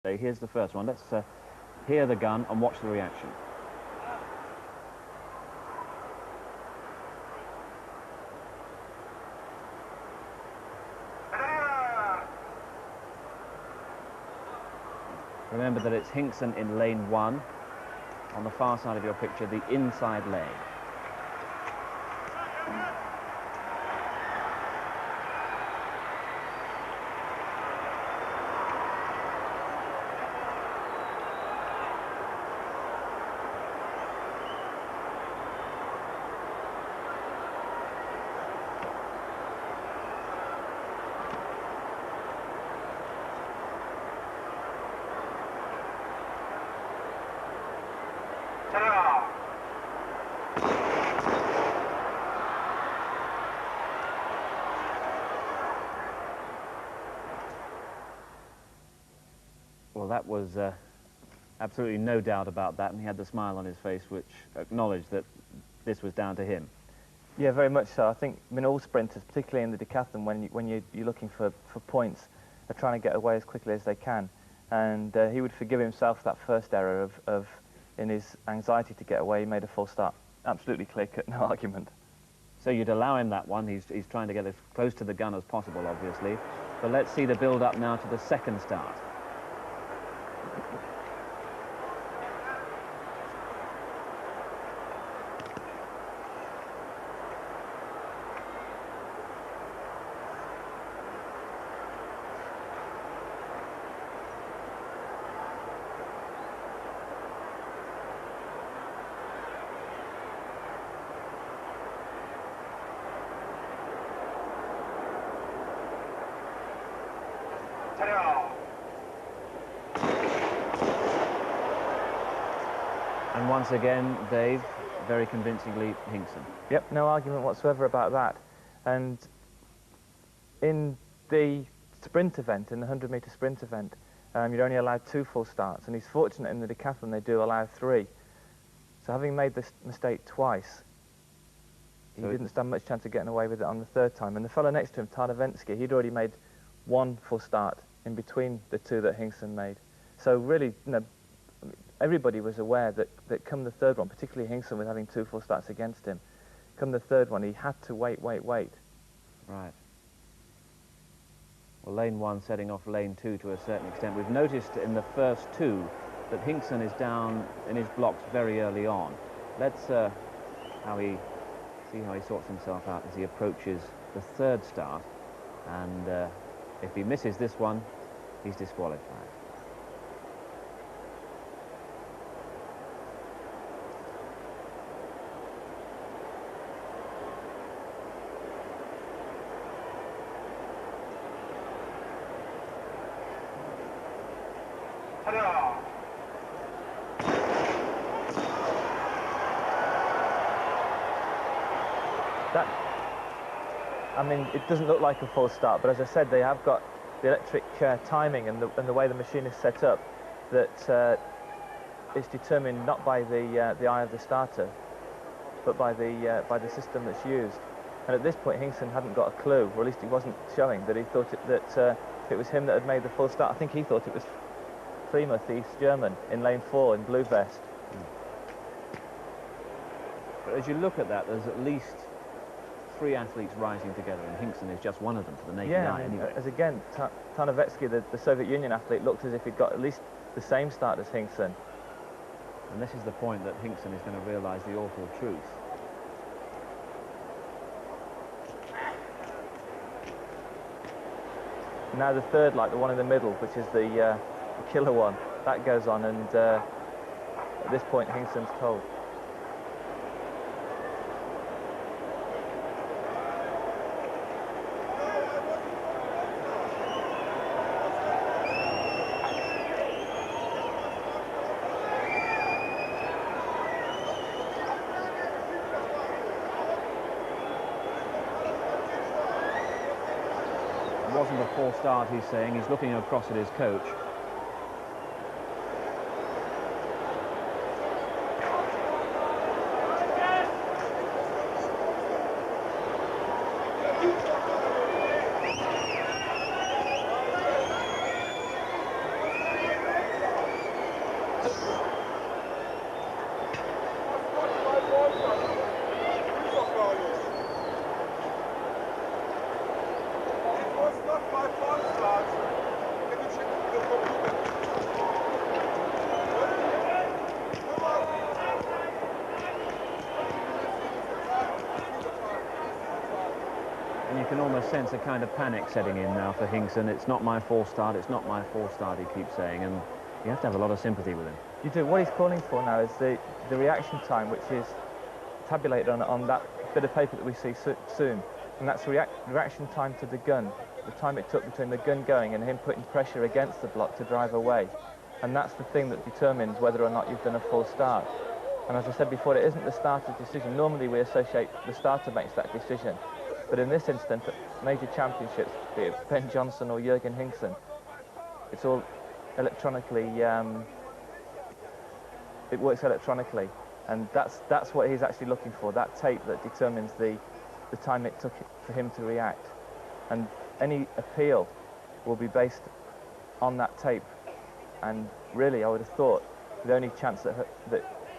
Okay, here's the first one. Let's hear the gun and watch the reaction. Remember that it's Hingsen in lane 1. On the far side of your picture, the inside lane. Well, that was absolutely no doubt about that, and he had the smile on his face which acknowledged that this was down to him. Yeah, very much so. I think all sprinters, particularly in the decathlon, when you're looking for points, are trying to get away as quickly as they can. And he would forgive himself that first error of in his anxiety to get away, he made a full start. Absolutely clear cut, no argument. So you'd allow him that one. He's trying to get as close to the gun as possible, obviously. But let's see the build-up now to the second start. And once again, Dave, very convincingly, Hingsen. Yep, no argument whatsoever about that. And in the sprint event, in the 100-metre sprint event, you're only allowed 2 full starts. And he's fortunate in the decathlon they do allow 3. So having made this mistake twice, he didn't stand much chance of getting away with it on the third time. And the fellow next to him, Tarnavensky, he'd already made 1 full start in between the 2 that Hingsen made. So really, everybody was aware that come the third one, particularly Hingsen with having 2 full starts against him, come the third one, he had to wait. Right. Well, lane 1 setting off lane 2 to a certain extent. We've noticed in the first 2 that Hingsen is down in his blocks very early on. Let's see how he sorts himself out as he approaches the third start. And if he misses this one, he's disqualified. It doesn't look like a full start, but as I said, they have got the electric timing and the way the machine is set up that is determined not by the eye of the starter, but by the system that's used. And at this point, Hingsen hadn't got a clue, or at least he wasn't showing that he thought that it was him that had made the full start. I think he thought it was Prima, the East German, in lane 4 in blue vest. But as you look at that, there's at least 3 athletes rising together, and Hingsen is just one of them to the naked eye. Anyway. As again, Tarnavetsky, the Soviet Union athlete, looked as if he'd got at least the same start as Hingsen. And this is the point that Hingsen is going to realise the awful truth. Now the third light, the one in the middle, which is the killer one, that goes on, and at this point Hingsen's told. Wasn't a full start, he's saying. He's looking across at his coach. almost sense a kind of panic setting in now for Hingsen. It's not my false start, it's not my false start, he keeps saying, and you have to have a lot of sympathy with him. You do. What he's calling for now is the reaction time, which is tabulated on that bit of paper that we see soon, and that's reaction time to the gun, the time it took between the gun going and him putting pressure against the block to drive away. And that's the thing that determines whether or not you've done a full start. And as I said before, it isn't the starter's decision. Normally we associate the starter makes that decision. But in this instance, at major championships, be it Ben Johnson or Jurgen Hingsen, it's all electronically, it works electronically. And that's what he's actually looking for, that tape that determines the time it took for him to react. And any appeal will be based on that tape. And really, I would have thought the only chance that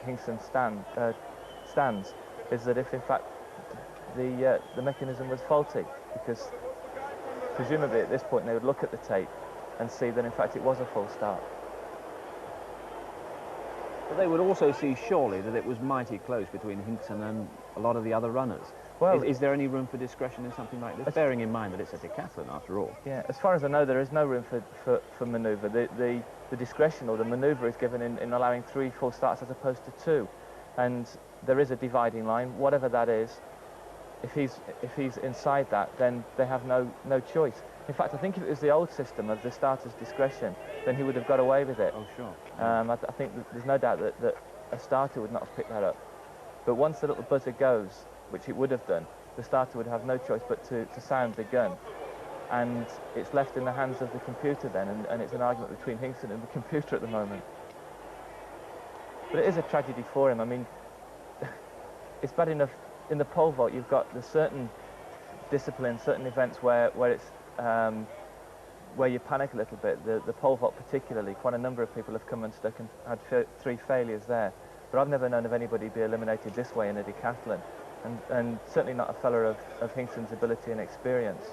Hingsen stands is that if, in fact, the mechanism was faulty, because presumably at this point they would look at the tape and see that, in fact, it was a full start. But they would also see, surely, that it was mighty close between Hingsen and a lot of the other runners. Well, is there any room for discretion in something like this, bearing in mind that it's a decathlon after all? Yeah, as far as I know, there is no room for manoeuvre. The discretion or the manoeuvre is given in allowing 3 full starts as opposed to 2. And there is a dividing line, whatever that is. If he's inside that, then they have no choice. In fact, I think if it was the old system of the starter's discretion, then he would have got away with it. Oh, sure. I think there's no doubt that a starter would not have picked that up. But once the little buzzer goes, which it would have done, the starter would have no choice but to sound the gun. And it's left in the hands of the computer then, and it's an argument between Hingsen and the computer at the moment. But it is a tragedy for him. I mean, it's bad enough in the pole vault. You've got the certain disciplines, certain events where it's where you panic a little bit. The pole vault particularly, quite a number of people have come unstuck and had 3 failures there. But I've never known of anybody be eliminated this way in a decathlon, and certainly not a fella of Hingsen's ability and experience.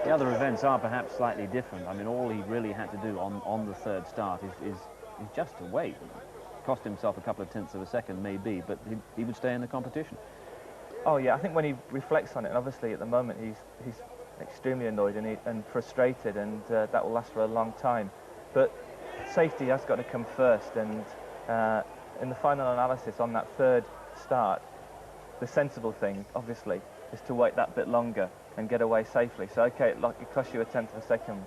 The other events are perhaps slightly different. I mean, all he really had to do on the 3rd start is just to wait. Cost himself a couple of tenths of a second, maybe, but he would stay in the competition. Oh yeah, I think when he reflects on it, and obviously at the moment he's extremely annoyed and frustrated, and that will last for a long time. But safety has got to come first, and in the final analysis on that 3rd start, the sensible thing, obviously, is to wait that bit longer and get away safely. So, okay, it costs you a tenth of a second.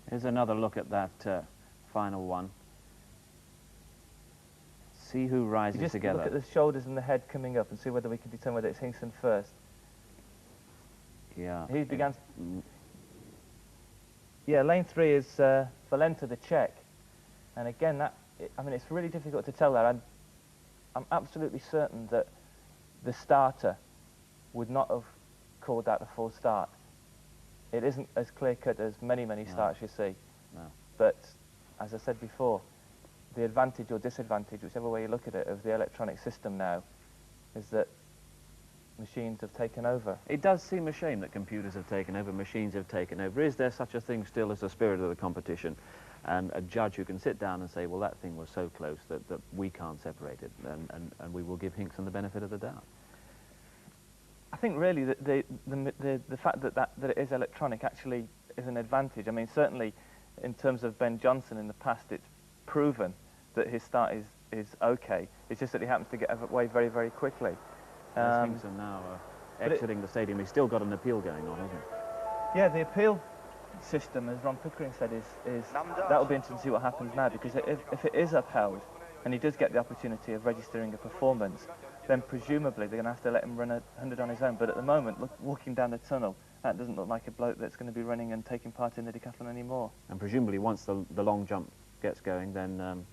Here's another look at that final one. See who rises just together. Look at the shoulders and the head coming up and see whether we can determine whether it's Hingsen first. Yeah. He began... Yeah, lane 3 is Valenta, the Czech. And again, I mean, it's really difficult to tell that. I'm absolutely certain that the starter would not have called that a full start. It isn't as clear-cut as many starts you see. No. But, as I said before, the advantage or disadvantage, whichever way you look at it, of the electronic system now is that machines have taken over. It does seem a shame that computers have taken over, machines have taken over. Is there such a thing still as the spirit of the competition, and a judge who can sit down and say, well, that thing was so close that we can't separate it, and we will give Hingsen the benefit of the doubt? I think really that the fact that it is electronic actually is an advantage. I mean, certainly in terms of Ben Johnson in the past, it's proven that his start is okay. It's just that he happens to get away very, very quickly. Hingsen now exiting the stadium. He's still got an appeal going on, hasn't he? Yeah, the appeal system, as Ron Pickering said, is that will be interesting to see what happens now, because if it is upheld and he does get the opportunity of registering a performance, then presumably they're going to have to let him run 100 on his own. But at the moment, walking down the tunnel, that doesn't look like a bloke that's going to be running and taking part in the decathlon anymore. And presumably once the long jump gets going, then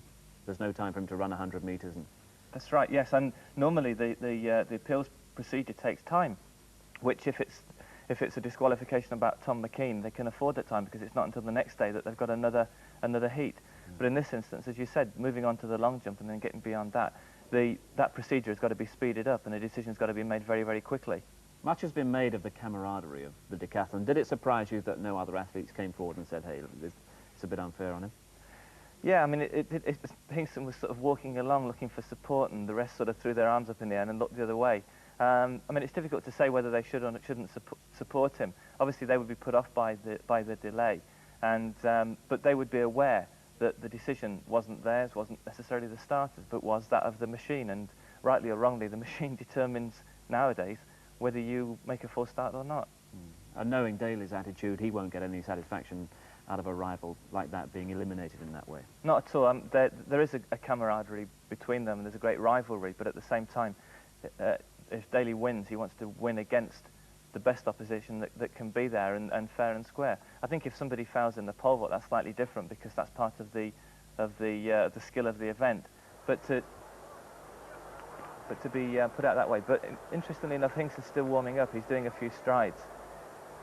there's no time for him to run 100 metres. That's right, yes, and normally the appeals procedure takes time, which if it's a disqualification about Tom McKean, they can afford that time because it's not until the next day that they've got another heat. But in this instance, as you said, moving on to the long jump and then getting beyond that, that procedure has got to be speeded up and the decision's got to be made very, very quickly. Much has been made of the camaraderie of the decathlon. Did it surprise you that no other athletes came forward and said, hey, it's a bit unfair on him? Yeah, I mean, Hingsen was sort of walking along looking for support, and the rest sort of threw their arms up in the air and looked the other way. I mean, it's difficult to say whether they should or shouldn't support him. Obviously, they would be put off by the delay, and but they would be aware that the decision wasn't theirs, wasn't necessarily the starters, but was that of the machine. And rightly or wrongly, the machine determines nowadays whether you make a false start or not. And knowing Daly's attitude, he won't get any satisfaction out of a rival like that being eliminated in that way. Not at all. There is a camaraderie between them, and there's a great rivalry, but at the same time, if Daly wins, he wants to win against the best opposition that can be there, and fair and square. I think if somebody fails in the pole vault, that's slightly different, because that's part of the skill of the event. But to be put out that way. But interestingly enough, Hingsen's still warming up. He's doing a few strides,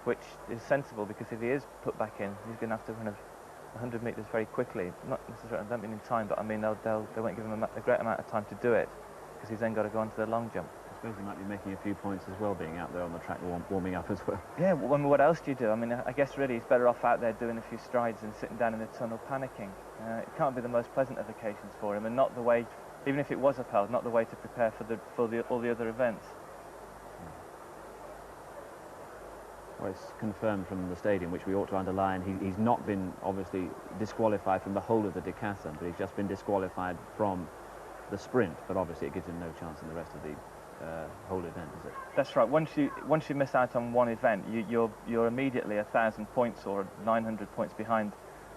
which is sensible, because if he is put back in, he's going to have to run 100 metres very quickly. Not necessarily, I don't mean in time, but I mean they won't give him a great amount of time to do it, because he's then got to go on to the long jump. I suppose he might be making a few points as well, being out there on the track warming up as well. Yeah, well, I mean, what else do you do? I mean, I guess really he's better off out there doing a few strides than sitting down in the tunnel panicking. It can't be the most pleasant of occasions for him, and not the way, even if it was upheld, not the way to prepare for all the other events. Well, it's confirmed from the stadium, which we ought to underline. He's not been, obviously, disqualified from the whole of the decathlon, but he's just been disqualified from the sprint. But obviously, it gives him no chance in the rest of the whole event, is it? That's right. Once you miss out on one event, you're immediately 1,000 points or 900 points behind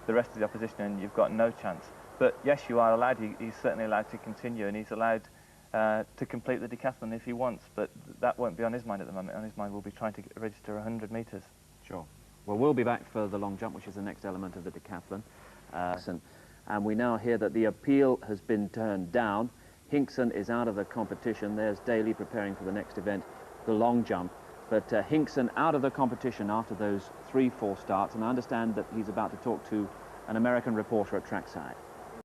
the rest of the opposition, and you've got no chance. But yes, you are allowed. He's certainly allowed to continue, and he's allowed to complete the decathlon if he wants, but that won't be on his mind at the moment. On his mind will be trying to register 100 metres. Sure. Well, we'll be back for the long jump, which is the next element of the decathlon. And we now hear that the appeal has been turned down. Hingsen is out of the competition. There's Daly preparing for the next event, the long jump. But Hingsen out of the competition after those 3 false starts, and I understand that he's about to talk to an American reporter at trackside.